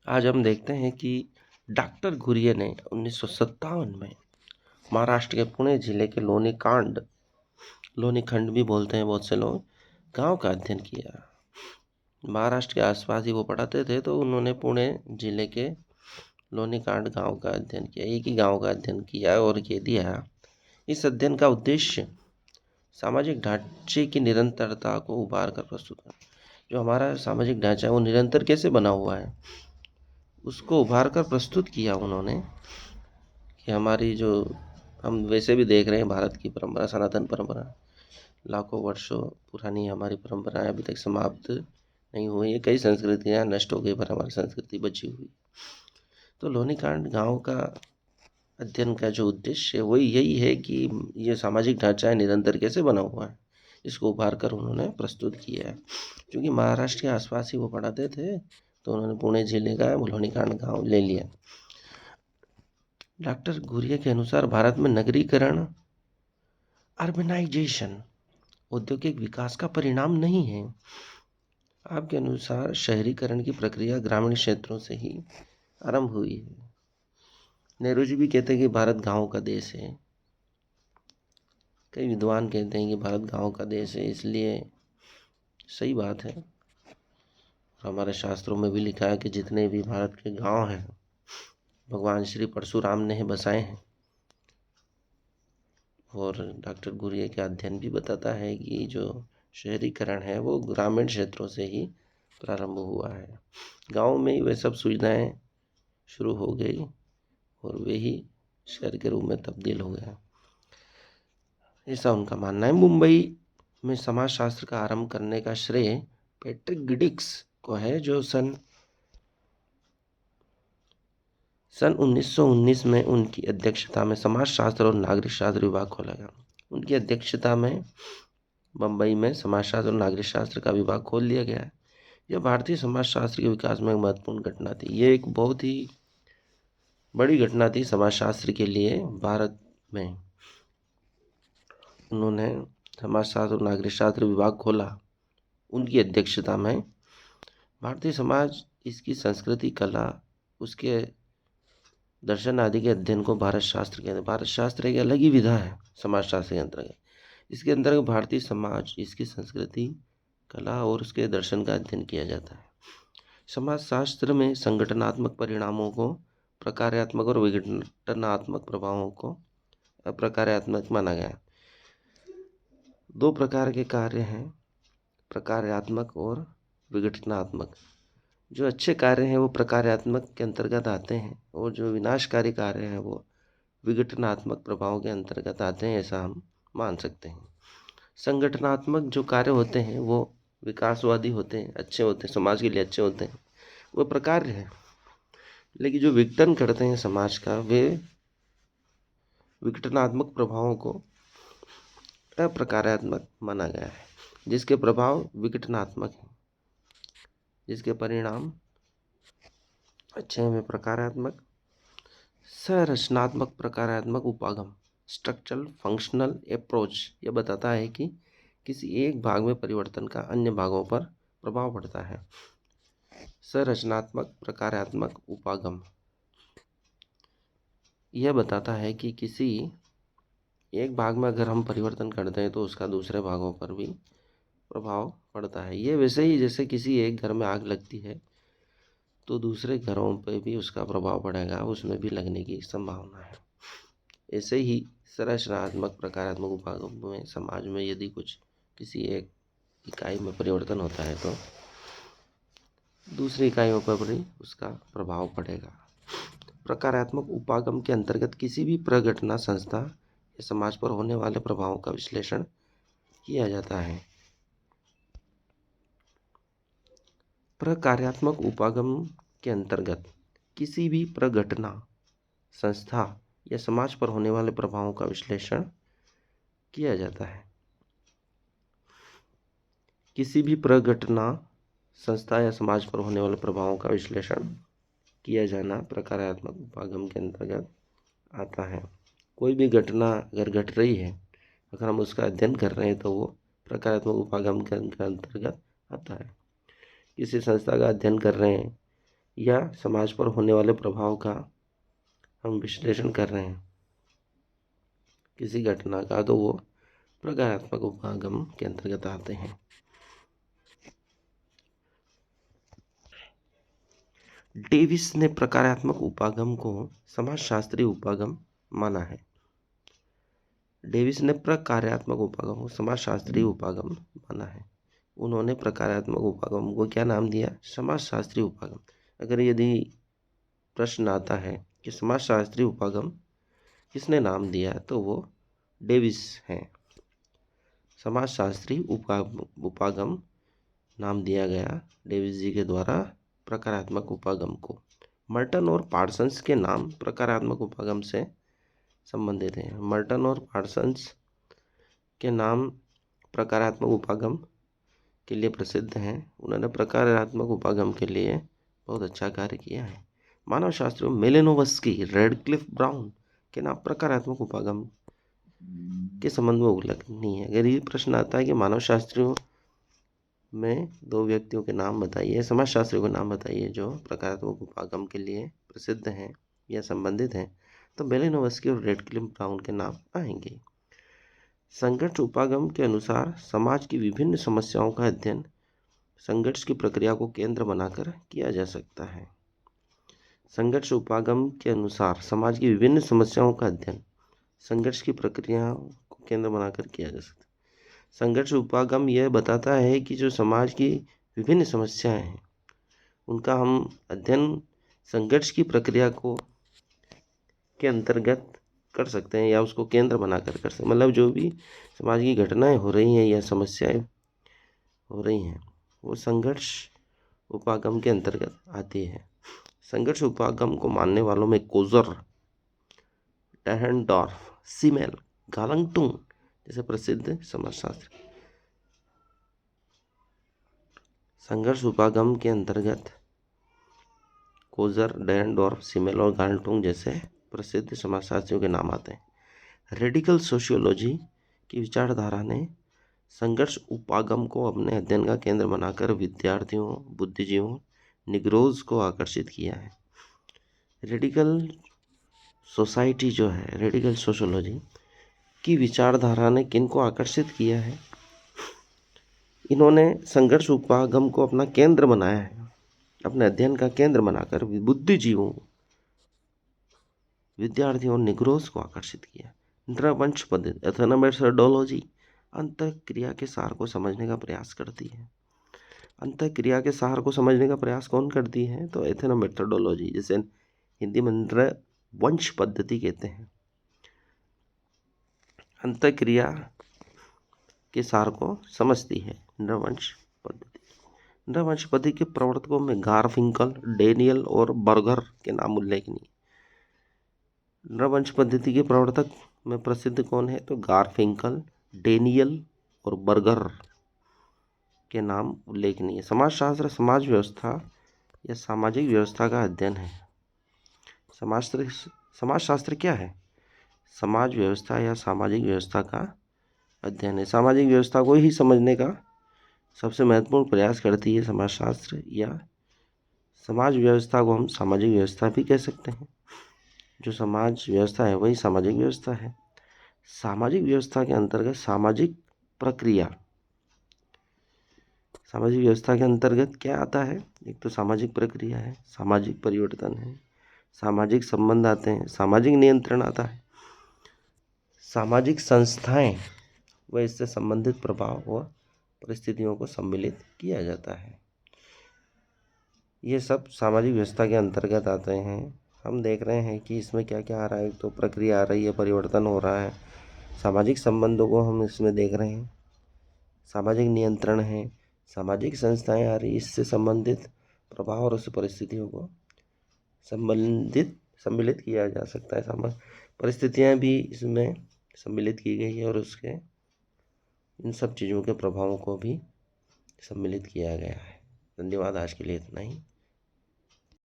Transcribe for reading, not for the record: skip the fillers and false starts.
आज हम देखते हैं कि डॉक्टर घुरिये ने 1957 में महाराष्ट्र के पुणे जिले के लोनीखंड भी बोलते हैं बहुत से लोग, गांव का अध्ययन किया। महाराष्ट्र के आसपास ही वो पढ़ाते थे, तो उन्होंने पुणे जिले के लोनीकांड गांव का अध्ययन किया। एक ही गांव का अध्ययन किया और ये दिया। इस अध्ययन का उद्देश्य सामाजिक ढांचे की निरंतरता को उभार कर प्रस्तुत करना। जो हमारा सामाजिक ढांचा है वो निरंतर कैसे बना हुआ है, उसको उभार कर प्रस्तुत किया उन्होंने। कि हमारी जो हम वैसे भी देख रहे हैं, भारत की परंपरा, सनातन परंपरा, लाखों वर्षों पुरानी हमारी परंपराएं अभी तक समाप्त नहीं हुई है। कई संस्कृतियां नष्ट हो गई पर हमारी संस्कृति बची हुई। तो लोनीकांड गांव का अध्ययन का जो उद्देश्य है वो यही है कि ये सामाजिक ढांचा है निरंतर कैसे बना हुआ है, इसको उभार कर उन्होंने प्रस्तुत किया है। क्योंकि महाराष्ट्र के आसपास ही वो पढ़ाते थे, तो उन्होंने पुणे जिले का लोनीकांड गाँव ले लिया। डॉक्टर घुरिये के अनुसार भारत में नगरीकरण, अर्बनाइजेशन, औद्योगिक विकास का परिणाम नहीं है। आपके अनुसार शहरीकरण की प्रक्रिया ग्रामीण क्षेत्रों से ही आरंभ हुई है। नेहरू जी भी कहते हैं कि भारत गांव का देश है। कई विद्वान कहते हैं कि भारत गांव का देश है, इसलिए सही बात है। हमारे शास्त्रों में भी लिखा है कि जितने भी भारत के गांव हैं, भगवान श्री परशुराम ने ही बसाए हैं। और डॉक्टर घुरिये का अध्ययन भी बताता है कि जो शहरीकरण है वो ग्रामीण क्षेत्रों से ही प्रारंभ हुआ है। गांव में ही वे सब सुविधाएं शुरू हो गई और वे ही शहर के रूप में तब्दील हो गया, ऐसा उनका मानना है। मुंबई में समाजशास्त्र का आरंभ करने का श्रेय पैट्रिक गिडिक्स को है, जो सन 1919 में उनकी अध्यक्षता में समाजशास्त्र और नागरिक शास्त्र विभाग खोला गया। उनकी अध्यक्षता में बम्बई में समाजशास्त्र और नागरिक शास्त्र का विभाग खोल दिया गया है। यह भारतीय समाजशास्त्र के विकास में एक महत्वपूर्ण घटना थी। ये एक बहुत ही बड़ी घटना थी समाजशास्त्र के लिए भारत में। उन्होंने समाजशास्त्र और नागरिक शास्त्र विभाग खोला उनकी अध्यक्षता में। भारतीय समाज, इसकी संस्कृति, कला, उसके दर्शन आदि के अध्ययन को भारत शास्त्र कहते हैं। भारत शास्त्र एक अलग ही विधा है समाजशास्त्र के अंतर्गत। इसके अंतर्गत भारतीय समाज, इसकी संस्कृति, कला और उसके दर्शन का अध्ययन किया जाता है। समाजशास्त्र में संगठनात्मक परिणामों को प्रकार्यात्मक और विघटनात्मक प्रभावों को अप्रकार्यात्मक माना गया। दो प्रकार के कार्य हैं, प्रकार्यात्मक और विघटनात्मक। जो अच्छे कार्य हैं वो प्रकार्यात्मक के अंतर्गत आते हैं, और जो विनाशकारी कार्य हैं वो विघटनात्मक प्रभाव के अंतर्गत आते हैं, ऐसा हम मान सकते हैं। संगठनात्मक जो कार्य होते हैं वो विकासवादी होते हैं, अच्छे होते हैं, समाज के लिए अच्छे होते हैं, वो प्रकार्य है। लेकिन जो विघटन करते हैं समाज का, वे विघटनात्मक प्रभावों को अप्रकार्यात्मक माना गया है। जिसके प्रभाव विघटनात्मक हैं, जिसके परिणाम अच्छे में प्रकारात्मक। संरचनात्मक प्रकारात्मक उपागम, स्ट्रक्चरल फंक्शनल अप्रोच, यह बताता है कि किसी एक भाग में परिवर्तन का अन्य भागों पर प्रभाव पड़ता है। संरचनात्मक प्रकारात्मक उपागम यह बताता है कि किसी एक भाग में अगर हम परिवर्तन करते हैं तो उसका दूसरे भागों पर भी प्रभाव पड़ता है। ये वैसे ही जैसे किसी एक घर में आग लगती है तो दूसरे घरों पर भी उसका प्रभाव पड़ेगा, उसमें भी लगने की संभावना है। ऐसे ही संरचनात्मक प्रकारात्मक उपागम में समाज में यदि कुछ किसी एक इकाई में परिवर्तन होता है तो दूसरी इकाइयों पर भी उसका प्रभाव पड़ेगा। प्रकारात्मक उपागम के अंतर्गत किसी भी प्रघटना, संस्था या समाज पर होने वाले प्रभावों का विश्लेषण किया जाता है। प्रकार्यात्मक उपागम के अंतर्गत किसी भी प्रघटना, संस्था या समाज पर होने वाले प्रभावों का विश्लेषण किया जाता है। किसी भी प्रघटना, संस्था या समाज पर होने वाले प्रभावों का विश्लेषण किया जाना प्रकारात्मक उपागम के अंतर्गत आता है। कोई भी घटना अगर घट रही है, अगर हम उसका अध्ययन कर रहे हैं तो वो प्रकारात्मक उपागम के अंतर्गत आता है। किसी संस्था का अध्ययन कर रहे हैं या समाज पर होने वाले प्रभाव का हम विश्लेषण कर रहे हैं किसी घटना का, तो वो प्रकारात्मक उपागम के अंतर्गत आते हैं। डेविस ने प्रकारात्मक उपागम को समाजशास्त्रीय उपागम माना है। डेविस ने प्रकार्यात्मक उपागम को समाजशास्त्रीय उपागम माना है। उन्होंने प्रकारात्मक उपागम को क्या नाम दिया? समाजशास्त्रीय उपागम। अगर यदि प्रश्न आता है कि समाजशास्त्रीय उपागम किसने नाम दिया, तो वो डेविस हैं। समाजशास्त्री उपागम नाम दिया गया डेविस जी के द्वारा प्रकारात्मक उपागम को। मर्टन और पार्सन्स के नाम प्रकारात्मक उपागम से संबंधित हैं। मर्टन और पार्सन्स के नाम प्रकारात्मक उपागम के लिए प्रसिद्ध हैं। उन्होंने प्रकारात्मक उपागम के लिए बहुत अच्छा कार्य किया है। मानव शास्त्रियों मेलेनोवस्की, रेडक्लिफ ब्राउन के नाम प्रकारात्मक उपागम के संबंध में उल्लेखनीय है। अगर ये प्रश्न आता है कि मानव शास्त्रियों में 2 व्यक्तियों के नाम बताइए, समाजशास्त्रियों के नाम बताइए जो प्रकारात्मक उपागम के लिए प्रसिद्ध हैं या संबंधित हैं, तो मेलेनोवस्की और रेडक्लिफ ब्राउन के नाम आएंगे। संघर्ष उपागम के अनुसार समाज की विभिन्न समस्याओं का अध्ययन संघर्ष की प्रक्रिया को केंद्र बनाकर किया जा सकता है। संघर्ष उपागम के अनुसार समाज की विभिन्न समस्याओं का अध्ययन संघर्ष की प्रक्रिया को केंद्र बनाकर किया जा सकता है। संघर्ष उपागम यह बताता है कि जो समाज की विभिन्न समस्याएं हैं उनका हम अध्ययन संघर्ष की प्रक्रिया को के अंतर्गत कर सकते हैं या उसको केंद्र बनाकर कर सकते हैं। मतलब जो भी समाज की घटनाएं हो रही हैं या समस्याएं हो रही हैं वो संघर्ष उपागम के अंतर्गत आती है। संघर्ष उपागम को मानने वालों में कोजर, डेहनडॉर्फ, सीमेल, गालंगटुंग जैसे प्रसिद्ध समाजशास्त्री। संघर्ष उपागम के अंतर्गत कोजर, डेहनडॉर्फ, सीमेल और गालंगटुंग जैसे प्रसिद्ध समाजशास्त्रियों के नाम आते हैं। रेडिकल सोशियोलॉजी की विचारधारा ने संघर्ष उपागम को अपने अध्ययन का केंद्र बनाकर विद्यार्थियों, बुद्धिजीवों, निग्रोज को आकर्षित किया है। रेडिकल सोसाइटी जो है, रेडिकल सोशियोलॉजी की विचारधारा ने किन को आकर्षित किया है? इन्होंने संघर्ष उपागम को अपना केंद्र बनाया है, अपने अध्ययन का केंद्र बनाकर बुद्धिजीवों, विद्यार्थियों और निग्रोज को आकर्षित किया। नृवंश पद्धति, एथनोमेथोडोलॉजी अंतःक्रिया के सार को समझने का प्रयास करती है। अंतःक्रिया के सार को समझने का प्रयास कौन करती है? तो एथनोमेथोडोलॉजी, जिसे हिंदी में नृवंश पद्धति कहते हैं। अंतःक्रिया के सार को समझती है नृवंश पद्धति। नृवंश पद्धति के प्रवर्तकों में गारफिंकल, डेनियल और बर्गर के नाम उल्लेखनीय। नृवंश पद्धति के प्रवर्तक में प्रसिद्ध कौन है? तो गारफिंकल, डेनियल और बर्गर के नाम उल्लेखनीय। समाजशास्त्र समाज व्यवस्था या सामाजिक व्यवस्था का अध्ययन है। समाजशास्त्र क्या है? समाज व्यवस्था या सामाजिक व्यवस्था का अध्ययन है। सामाजिक व्यवस्था को ही समझने का सबसे महत्वपूर्ण प्रयास करती है समाजशास्त्र, या समाज व्यवस्था को हम सामाजिक व्यवस्था भी कह सकते हैं। जो समाज व्यवस्था है वही सामाजिक व्यवस्था है। सामाजिक व्यवस्था के अंतर्गत सामाजिक प्रक्रिया, सामाजिक व्यवस्था के अंतर्गत क्या आता है? एक तो सामाजिक प्रक्रिया है, सामाजिक परिवर्तन है, सामाजिक संबंध आते हैं, सामाजिक नियंत्रण आता है, सामाजिक संस्थाएं व इससे संबंधित प्रभाव व परिस्थितियों को सम्मिलित किया जाता है। ये सब सामाजिक व्यवस्था के अंतर्गत आते हैं। हम देख रहे हैं कि इसमें क्या क्या आ रहा है। तो प्रक्रिया आ रही है, परिवर्तन हो रहा है, सामाजिक संबंधों को हम इसमें देख रहे हैं, सामाजिक नियंत्रण है, सामाजिक संस्थाएं आ रही, इससे संबंधित प्रभाव और उस परिस्थितियों को सम्मिलित किया जा सकता है। परिस्थितियां भी इसमें सम्मिलित की गई है और उसके इन सब चीज़ों के प्रभावों को भी सम्मिलित किया गया है। धन्यवाद। आज के लिए इतना ही।